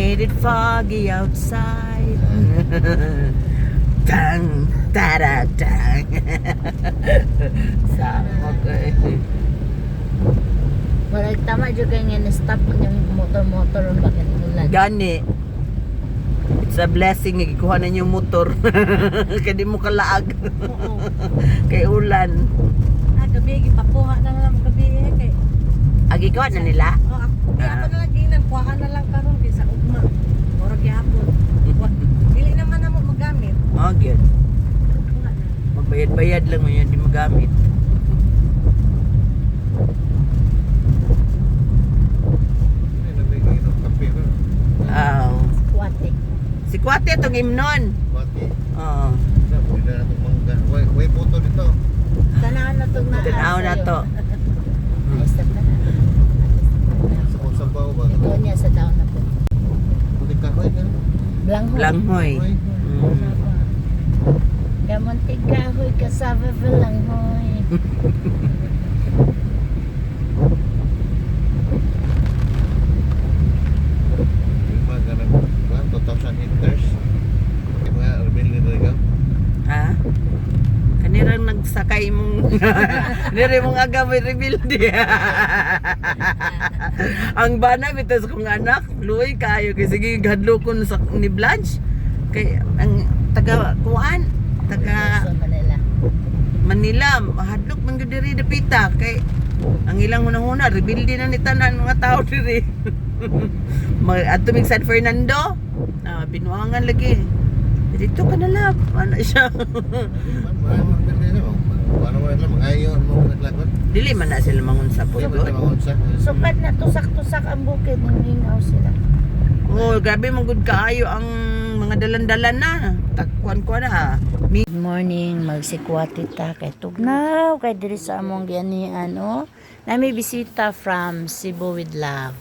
made it foggy outside. Tang, tada, tang. Sama ko eh. Wala tama juga nga na-stop yung motor-motor bakit ulan. Gani. It's a blessing. Ikuha na yung motor. Kaya di mo kalaag. Oo. Kay ulan. Gabi, ipakuha na lang gabi eh. Kay Agi ko na nila. ako na lang ginan, kuha na lang karon sa ugma. Mura gyapon. Dili naman na mo magamit. Oh, good. Magbayad-bayad lang mo yan, di magamit. Oh. Kuwate. Si Kwate itong imnon. Oo. Way photo dito. Tanaw na to na. Tanaw na to. Step na na. Sabaw-sabaw ba? Ito niya sa daon na po. Bulik ka koy. Blangho. Langhoy. Kamuntik kahoy kasama blanghoy. Ganang 2,000 hectares. Mga rebel ni Riga. Ha? Kanirang nagsakay mong nire mong agawin rebuild. Ang bana bitas kong anak, luoy kayo kay sige gadlo kon sa ni Blanche. Kay ang taga kuan, taga Manila. Manila, hadlok man gyud diri dapita kay ang ilang hunahuna rebuild na ni tanan mga tao diri. Adto mig San Fernando, binuangan lagi. Dito ka na lang. Ano siya? Ano mo lang mangayo mo naglakot. Dili man na sila mangun sa Pwede pulgot. ba unsa? Sukat na tusak-tusak ang bukid ng hingaw sila. Oh, grabe man gud kaayo ang mga dalan-dalan na. Takkuan ko na. Good morning, magsikwati ta kay tugnaw kay diri sa among gianian oh. Nami bisita from Cebu with Love.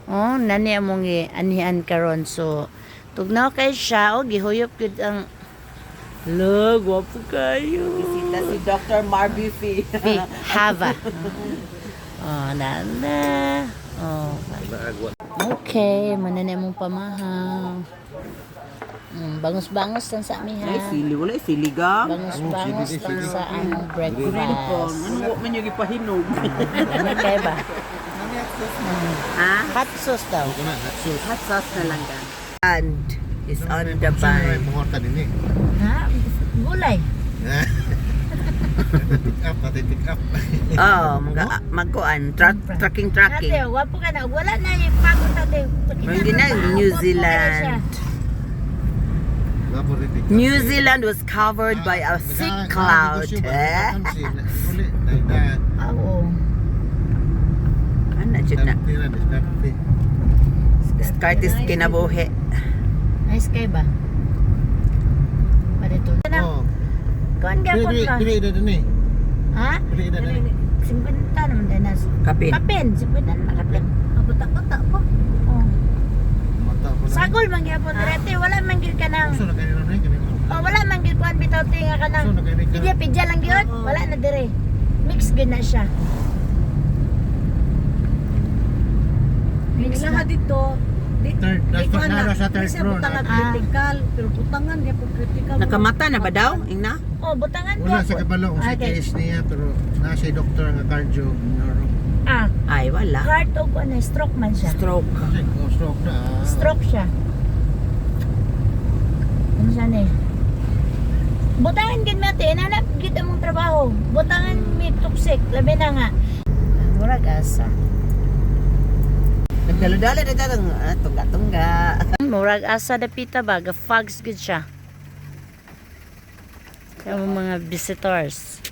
Oh, nani among anian karon so tugnaw kay siya oh gihuyop gud ang lo gwapo kayo. Bisita si Dr. Marby Fee. Hava. Oh, nana. Oh. Okay, manana mong pamahaw. Bangus-bangus lang sa amin Ay, ha. sili wala siligang. Bangus-bangus lang sa among Green po. breakfast. Ano man yung ipahinog? Ano kaya ba? Ha? Hot sauce daw. Hot sauce na lang ka. And is on the Ay, vine. mangorta din eh. Ha? Gulay. Pick up. Oh, magkuan. Tracking. Ate, wapo ka na. Wala na yung pagod ate. Hindi na, New Zealand. New Zealand was covered by a thick cloud. Oo. Ano, jud na. Discardis kinabuhi. Nice kayo ba? Parito. Kuan gapon ka. Pili ida din eh. Ha? Pili ida din. 50 naman din na. Kapin. Kapin, 50 naman kapin. Kabutak-butak po. Oh. Mata ko na. Sagol man gyapon direte, wala man gyud ka nang. So na kanina na kanina. Oh, wala man gyud kuan bitaw tinga ka So nang. na kanina. Pidya lang gyud, wala na dire. Mix gyud na siya. Mix na dito, Third, sa third floor. critical, pero butangan niya po critical. Nakamata na ba daw? Ingna? Oh, butangan Wala sa gyapon. kabalo kung sa Okay. case niya pero nasa doktor nga cardio neuro. Ah, Ay, wala. heart o kuan na stroke man siya. Stroke. Kasi stroke na. Stroke siya. Ano siya ni? Butangan gid mate, nanap gid among trabaho. Butangan mi tuksik, labi na nga. Murag asa. Nagdalo-dalo na dyan. Tungga-tungga. Murag asa dapita ba, ga-fogs gid siya. Kaya mga visitors.